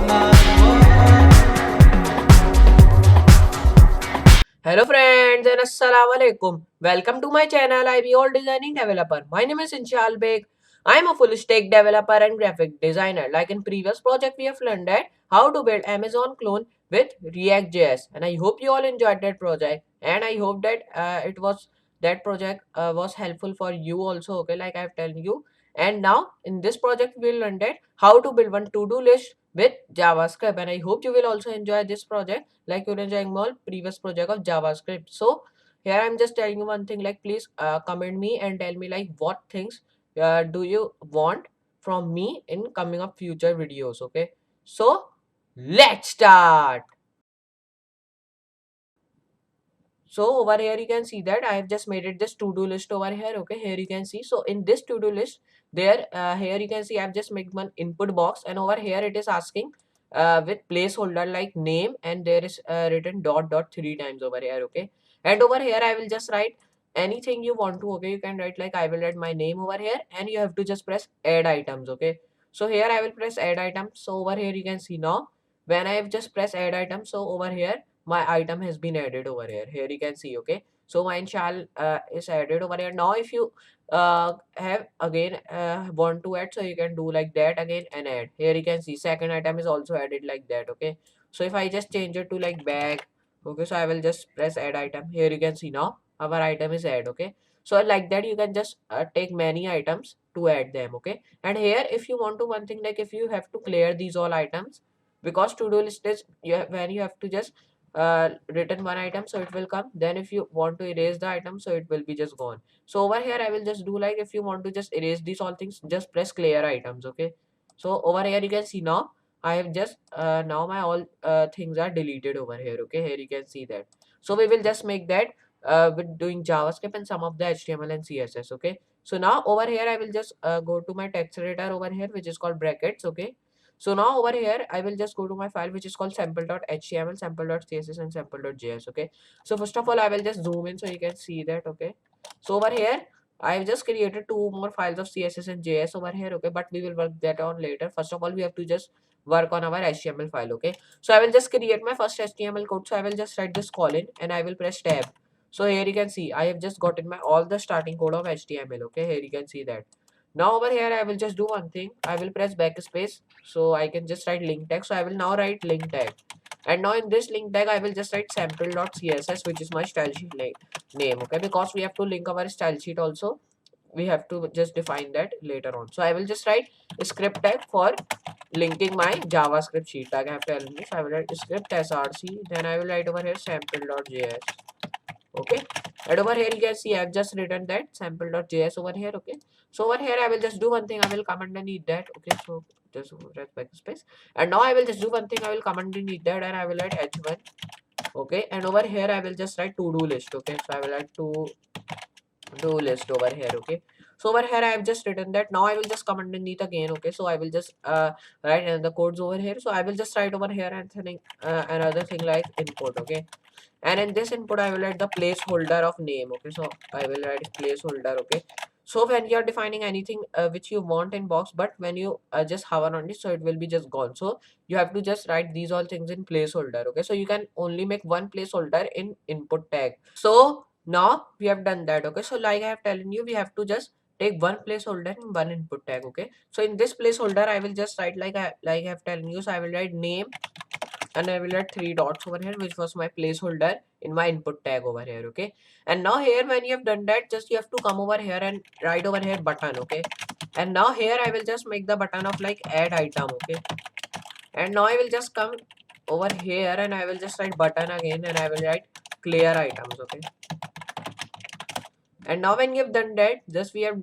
Hello friends and assalamu alaikum. Welcome to my channel IBOL Designing Developer. My name is Inshal Beg. I am a full stack developer and graphic designer. Like in previous project we have learned that how to build Amazon clone with React.js, and I hope you all enjoyed that project, and I hope that that project was helpful for you also, okay, like I have told you. And now in this project we will learn that how to build one to-do list with JavaScript, and I hope you will also enjoy this project like you're enjoying more previous project of JavaScript. So here I'm just telling you one thing, like please comment me and tell me like what things do you want from me in coming up future videos, okay? So let's start. So over here you can see that I have just made it this to-do list over here, okay? Here you can see, so in this to-do list there here you can see I've just made one input box, and over here it is asking with placeholder like name, and there is written dot dot three times over here, okay? And over here I will just write anything you want to, okay? You can write like I will write my name over here, and you have to just press add items, okay? So here I will press add items. So over here you can see now when I have just pressed add item, so over here my item has been added over here. Here you can see, okay? So my shall is added over here. Now if you have again want to add, so you can do like that again and add. Here you can see second item is also added like that, okay? So if I just change it to like bag, okay, so I will just press add item. Here you can see now our item is add, okay? So like that you can just take many items to add them, okay? And here if you want to one thing, like if you have to clear these all items, because to-do list is when you have to just written one item, so it will come. Then if you want to erase the item, so it will be just gone. So over here I will just do like if you want to just erase these all things, just press clear items, okay? So over here you can see now I have just now my all things are deleted over here, okay? Here you can see that. So we will just make that with doing JavaScript and some of the HTML and CSS, okay? So now over here I will just go to my text editor over here, which is called brackets, okay? So now over here, I will just go to my file which is called sample.html, sample.css and sample.js. Okay. So first of all, I will just zoom in so you can see that. Okay. So over here, I have just created two more files of CSS and JS over here. Okay. But we will work that on later. First of all, we have to just work on our HTML file. Okay. So I will just create my first HTML code. So I will just write this colon and I will press tab. So here you can see I have just gotten my all the starting code of HTML. Okay. Here you can see that. Now over here I will just do one thing. I will press backspace so I can just write link tag. So I will now write link tag. And now in this link tag I will just write sample.css, which is my style sheet name. Okay, because we have to link our style sheet also. We have to just define that later on. So I will just write script tag for linking my JavaScript sheet tag. I have to element this. I will write script src. Then I will write over here sample.js. Okay, and over here you can see I've just written that sample.js over here. Okay, so over here I will just do one thing. I will come underneath that. Okay, so just press backspace, and now I will just do one thing. I will come underneath that and I will write h1. Okay, and over here I will just write to-do list. Okay, so I will write to-do list over here. Okay, so over here I have just written that. Now I will just come underneath again. Okay, so I will just write the codes over here. So I will just write over here and another thing like input. Okay, and in this input I will write the placeholder of name. Okay, so I will write placeholder. Okay, so when you are defining anything which you want in box, but when you just hover on it, so it will be just gone. So you have to just write these all things in placeholder. Okay, so you can only make one placeholder in input tag. So now we have done that. Okay, so like I have telling you, we have to just take one placeholder and one input tag. Okay, so in this placeholder I will just write like I have telling you, so I will write name and I will add three dots over here, which was my placeholder in my input tag over here. Okay, and now here when you have done that, just you have to come over here and write over here button. Okay, and now here I will just make the button of like add item. Okay, and now I will just come over here and I will just write button again and I will write clear items. Okay, and now when you have done that, just we have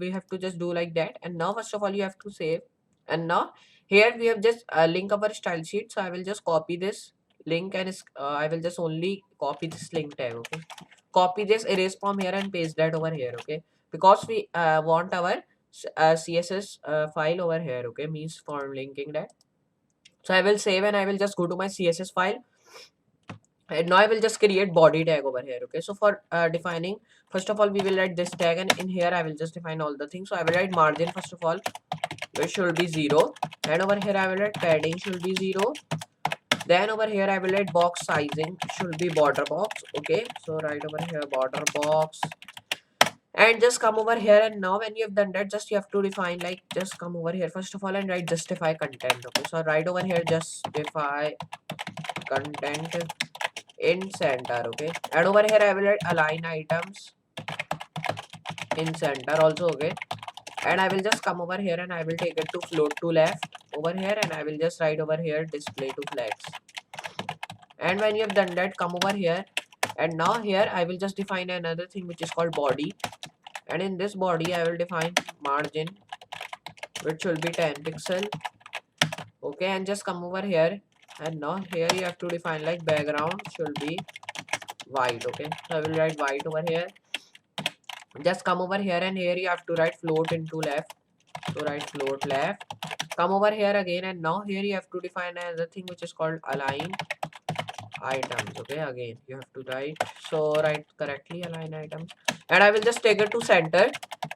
we have to just do like that. And now first of all you have to save, and now here we have just link our style sheet. So I will just copy this link and I will just only copy this link tag. Okay, copy this, erase from here and paste that over here. Okay, because we want our css file over here. Okay, means for linking that. So I will save and I will just go to my css file, and now I will just create body tag over here. Okay, so for defining, first of all we will write this tag, and in here I will just define all the things. So I will write margin first of all, which should be 0, and over here I will write padding should be 0. Then over here I will write box sizing should be border box. Okay, so right over here border box, and just come over here, and now when you have done that, just you have to define, like just come over here first of all and write justify content. Okay, so right over here justify content in center. Okay, and over here I will write align items in center also. Okay, and I will just come over here and I will take it to float to left over here, and I will just write over here display to flex. And when you have done that, come over here, and now here I will just define another thing which is called body, and in this body I will define margin which will be 10 pixel. Okay, and just come over here, and now here you have to define like background should be white. Okay, so I will write white over here. Just come over here, and here you have to write float into left, so write float left. Come over here again, and now here you have to define another thing which is called align items. Okay, again you have to write, so write correctly align items, and I will just take it to center.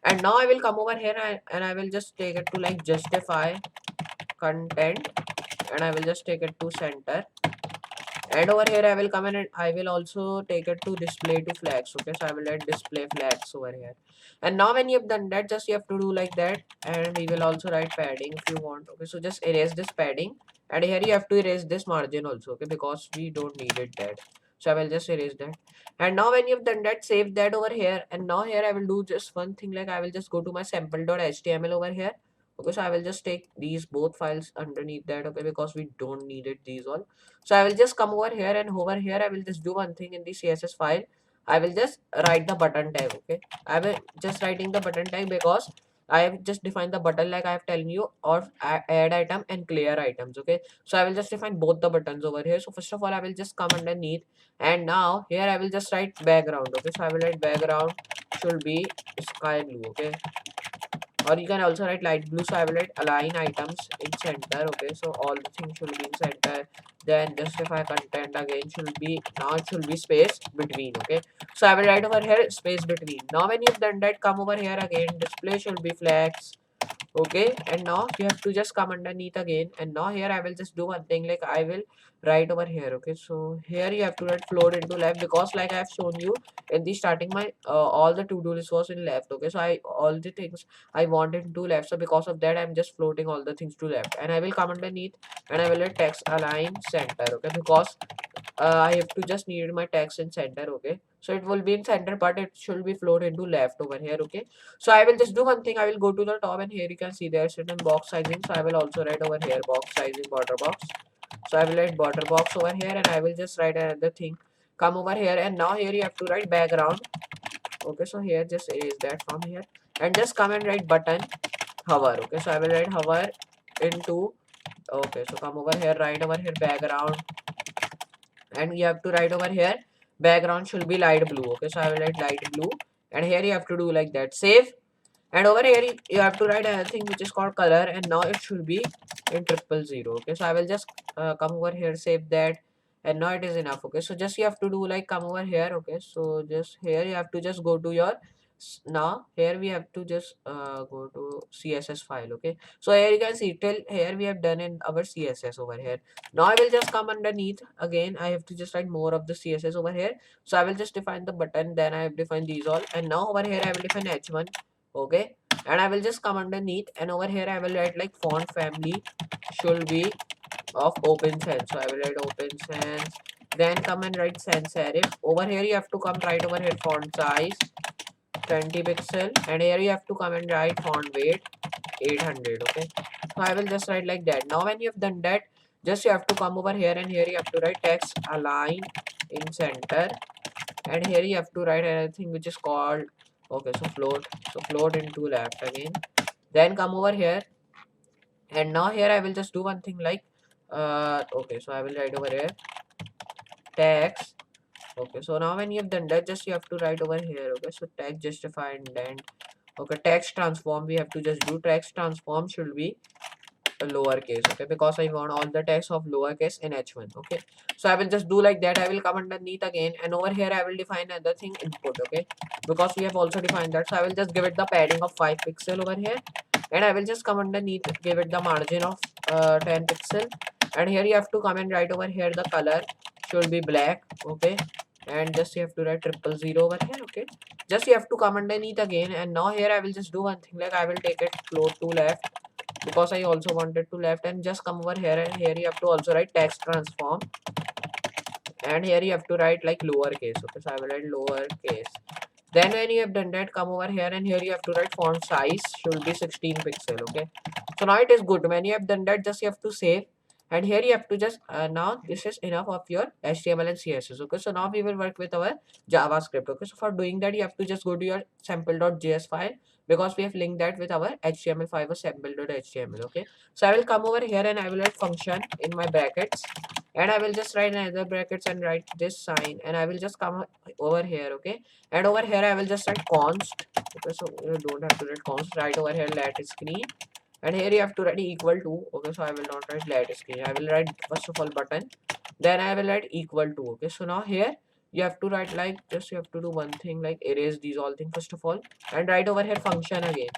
And now I will come over here, and I will just take it to like justify content, and I will just take it to center. And over here I will come in, and I will also take it to display to flex. Okay, so I will let display flex over here. And now when you have done that, just you have to do like that, and we will also write padding if you want. Okay, so just erase this padding, and here you have to erase this margin also. Okay, because we don't need it that, so I will just erase that. And now when you have done that, save that over here, and now here I will do just one thing, like I will just go to my sample.html over here. Okay, so I will just take these both files underneath that. Okay, because we don't need it these all. So I will just come over here, and over here I will just do one thing in the CSS file. I will just write the button tag. Okay, I will just writing the button tag because I have just defined the button like I have telling you, or add item and clear items. Okay, so I will just define both the buttons over here. So first of all I will just come underneath, and now here I will just write background. Okay, so I will write background should be sky blue. Okay, or you can also write light blue. So I will write align items in center. Okay, so all the things should be in center. Then justify content again should be, now it should be space between. Okay, so I will write over here space between. Now when you've done that, come over here again, display should be flex. Okay, and now you have to just come underneath again, and now here I will just do one thing, like I will write over here. Okay, so here you have to write float into left, because like I have shown you in the starting, my all the to-do list was in left. Okay, so I all the things I wanted to left, so because of that I'm just floating all the things to left. And I will come underneath, and I will let text align center. Okay, because I have to just need my text in center. Okay, so it will be in center, but it should be float into left over here. Okay, so I will just do one thing, I will go to the top, and here you can see there certain box sizing. So I will also write over here box sizing border box. So I will write border box over here, and I will just write another thing, come over here, and now here you have to write background. Okay, so here just erase that from here, and just come and write button hover. Okay, so I will write hover into. Okay, so come over here, write over here background, and you have to write over here background should be light blue. Okay, so I will write light blue, and here you have to do like that, save. And over here you have to write another thing which is called color, and now it should be in 000. Okay, so I will just come over here, save that, and now it is enough. Okay, so just you have to do like come over here. Okay, so just here you have to just go to your now here we have to just go to CSS file. Okay, so here you can see till here we have done in our CSS over here. Now I will just come underneath again, I have to just write more of the CSS over here. So I will just define the button, then I have defined these all, and now over here I will define h1. Okay, and I will just come underneath, and over here I will write like font family should be of open sans. So I will write open sans, then come and write sans serif. Over here you have to come right over here font size 20 pixel, and here you have to come and write font weight 800. Okay, so I will just write like that. Now when you have done that, just you have to come over here, and here you have to write text align in center, and here you have to write anything which is called, okay, so float into left again, then come over here, and now here I will just do one thing like okay, so I will write over here text. Okay, so now when you have done that, just you have to write over here. Okay, so text justify indent. Okay, text transform, we have to just do text transform should be a lowercase. Okay, because I want all the text of lowercase in h1. Okay, so I will just do like that. I will come underneath again, and over here I will define another thing input. Okay, because we have also defined that, so I will just give it the padding of 5 pixel over here, and I will just come underneath, give it the margin of 10 pixel, and here you have to come and write over here the color should be black. Okay, and just you have to write 000 over here. Okay, just you have to come underneath again, and now here I will just do one thing, like I will take it float to left because I also wanted to left, and just come over here, and here you have to also write text transform, and here you have to write like lowercase. Okay, so I will write lowercase. Then when you have done that, come over here, and here you have to write font size should be 16 pixel. Okay, so now it is good. When you have done that, just you have to save, and here you have to just now this is enough of your HTML and CSS. Okay, so now we will work with our JavaScript. Okay, so for doing that, you have to just go to your sample.js file, because we have linked that with our HTML file, sample.html. Okay, so I will come over here, and I will write function in my brackets, and I will just write another brackets and write this sign, and I will just come over here. Okay, and over here I will just write const. Okay, so you don't have to write const, right over here let screen, and here you have to write equal to. Okay, so I will not write let screen, I will write first of all button, then I will write equal to. Okay, so now here you have to write like, just you have to do one thing, like erase these all things first of all, and write over here function again,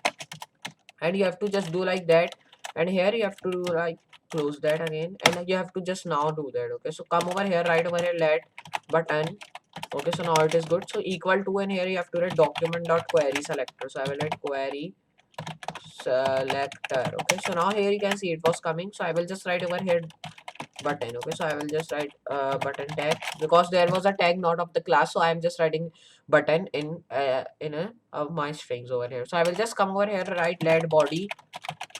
and you have to just do like that, and here you have to do like close that again, and you have to just now do that. Okay, so come over here, right over here let button. Okay, so now it is good. So equal to, and here you have to write document dot query selector. So I will write query selector. Okay, so now here you can see it was coming. So I will just write over here button. Okay, so I will just write button tag, because there was a tag not of the class, so I am just writing button in a of my strings over here. So I will just come over here, write let body.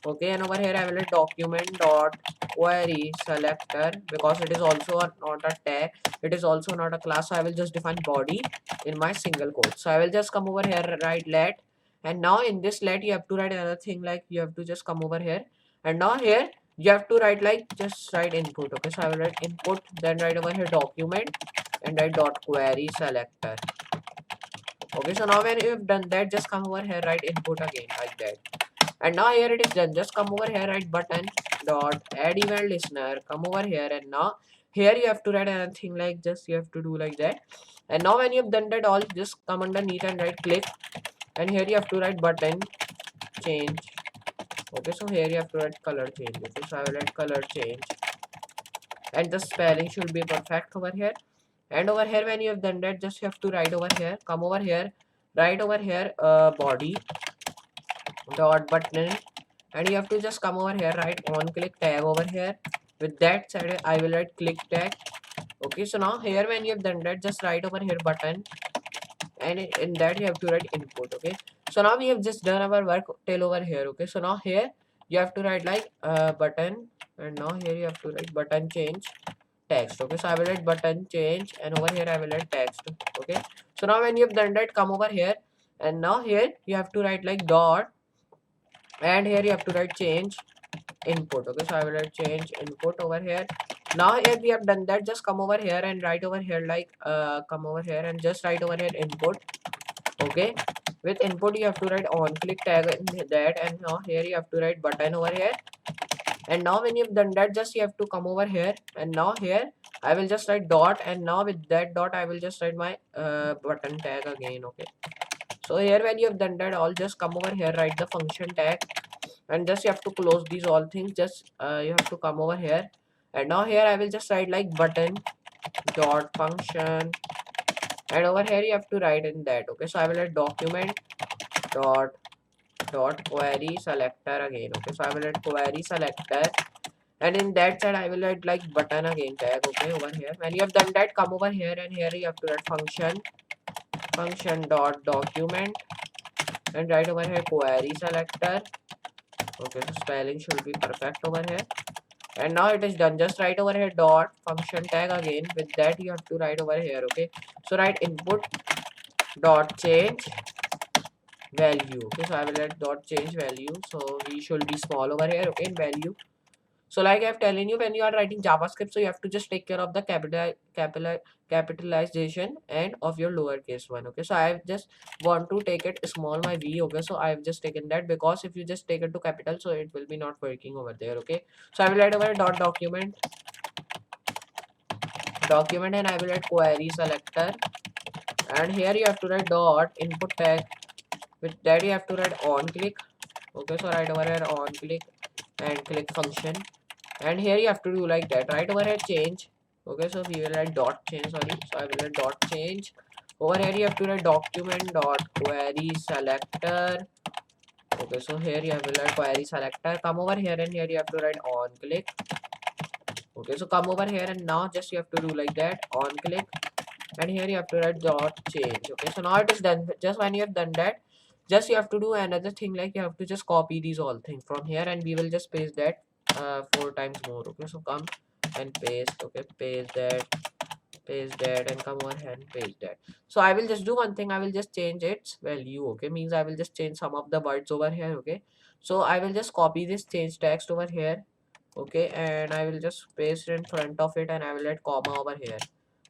Okay, and over here I will write document dot query selector, because it is also not a tag, it is also not a class, so I will just define body in my single quote. So I will just come over here, write let, and now in this let you have to write another thing, like you have to just come over here, and now here you have to write like, just write input. Okay, so I will write input, then write over here document, and write dot query selector. Okay, so now when you have done that, just come over here, write input again like that, and now here it is done. Just come over here, write button dot add event listener, come over here, and now here you have to write another thing, like just you have to do like that, and now when you have done that all, just come underneath and write click, and here you have to write button change. Okay, so here you have to write color change. Okay, so I will write color change, and the spelling should be perfect over here, and over here when you have done that, just you have to write over here, come over here, write over here body dot button, and you have to just come over here, write on click tag over here. With that said, I will write click tag. Okay, so now here when you have done that, just write over here button, and in that you have to write input. Okay, so now we have just done our work till over here. Okay, so now here you have to write like button, and now here you have to write button change text. Okay, so I will write button change, and over here I will write text. Okay, so now when you have done that, come over here, and now here you have to write like dot, and here you have to write change input. Okay, so I will write change input over here. Now here we have done that, just come over here and write over here like come over here and just write over here input. Okay, with input you have to write on click tag in that, and now here you have to write button over here, and now when you've done that, just you have to come over here, and now here I will just write dot, and now with that dot I will just write my button tag again. Okay, so here when you have done that all, just come over here, write the function tag, and just you have to close these all things. Just you have to come over here, and now here I will just write like button dot function, and over here you have to write in that. Okay, so I will write document dot query selector again. Okay, so I will write query selector, and in that side I will write like button again tag. Okay, over here when you have done that, come over here, and here you have to write function dot document, and write over here query selector. Okay, so spelling should be perfect over here, and now it is done. Just write over here dot function tag again. With that you have to write over here. Okay, so write input dot change value. Okay, so I will write dot change value, so we should be small over here. Okay, in value. So like I've telling you, when you are writing JavaScript, so you have to just take care of the capitalization and of your lowercase one. Okay, so I just want to take it small my v. Okay, so I've just taken that, because if you just take it to capital, so it will be not working over there. Okay, so I will write over dot document, and I will write query selector, and here you have to write dot input tag. With that you have to write on click, Okay, so right over here on click and click function, and here you have to do like that. Right over here change. Okay, so we will write dot change. Sorry, so I will write dot change. Over here you have to write document dot query selector. Okay, so here you have to write query selector. Come over here and here you have to write on click. Okay, so come over here and now just you have to do like that, on click, and here you have to write dot change. Okay, so now it is done. Just when you have done that, just you have to do another thing, like you have to just copy these all things from here, and we will just paste that 4 times more. Okay, so come and paste. Okay, paste that, and come over here and paste that. So I will just do one thing, I will just change its value. Okay, means I will just change some of the words over here. Okay, so I will just copy this change text over here. Okay, and I will just paste it in front of it, and I will add comma over here.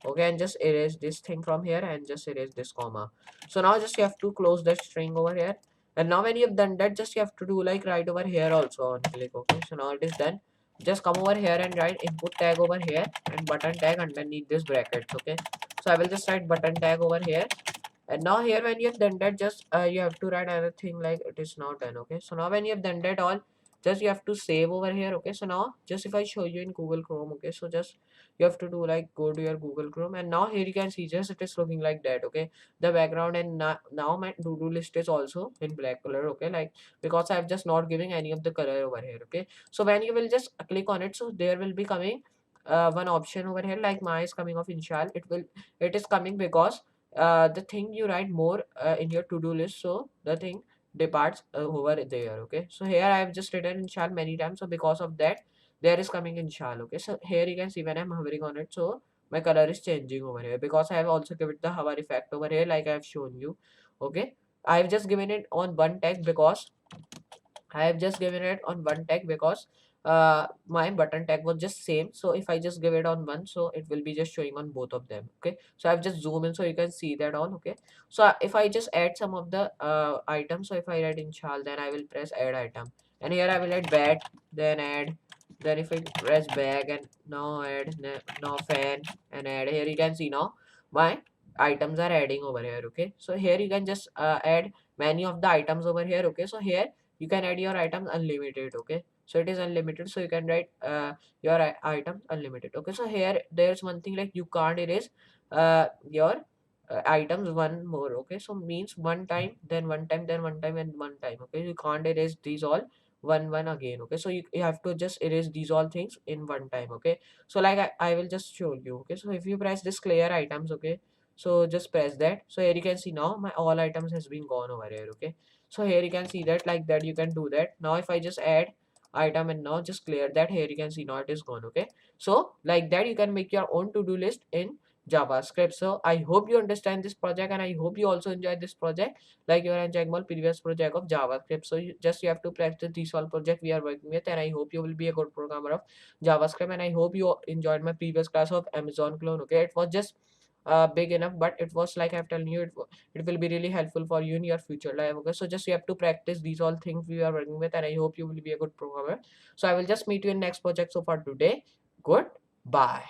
Okay, and just erase this thing from here and just erase this comma. So now just you have to close the string over here, and now when you have done that, just you have to do like right over here also on click. Okay, so now it is done. Just come over here and write input tag over here and button tag underneath this brackets. Okay, so I will just write button tag over here, and now here when you have done that, just you have to write another thing like it is now done. Okay, so now when you have done that all, just you have to save over here. Okay, so now just if I show you in Google Chrome. Okay, so just you have to do like go to your Google Chrome, and now here you can see just it is looking like that. Okay, the background, and now my to-do list is also in black color. Okay, like because I've just not giving any of the color over here. Okay, so when you will just click on it, so there will be coming one option over here like my is coming of Inshal. It is coming because the thing you write more in your to-do list, so the thing departs over there. Okay, so here I have just written Inshal many times, so because of that there is coming Inshal. Okay, so here you can see when I'm hovering on it, so my color is changing over here because I have also given it the hover effect over here like I have shown you. Okay, I have just given it on one tag because I have just given it on one tag because my button tag was just same. So if I just give it on one, so it will be just showing on both of them. Okay, so I've just zoom in so you can see that all. Okay, so if I just add some of the items, so if I add Inshal, then I will press add item, and here I will add bat, then add, then if I press bag, and now add, now fan, and add. Here you can see now my items are adding over here. Okay, so here you can just add many of the items over here. Okay, so here you can add your items unlimited. Okay, so it is unlimited, so you can write your items unlimited. Okay, so here there's one thing like you can't erase your items one more. Okay, so means one time, then one time, then one time, and one time. Okay, you can't erase these all one again. Okay, so you have to just erase these all things in one time. Okay, so like I will just show you. Okay, so if you press this clear items. Okay, so just press that, so here you can see now my all items has been gone over here. Okay, so here you can see that like that you can do that. Now if I just add item and now just clear that, here you can see now it is gone. Okay, so like that you can make your own to-do list in JavaScript. So I hope you understand this project, and I hope you also enjoyed this project like you are enjoying my previous project of JavaScript. So you have to practice this all project we are working with, and I hope you will be a good programmer of JavaScript. And I hope you enjoyed my previous class of Amazon clone. Okay, it was just big enough, but it was like I'm telling you, it will be really helpful for you in your future life. Okay, so just you have to practice these all things we are working with, and I hope you will be a good programmer. So I will just meet you in next project. So for today, goodbye.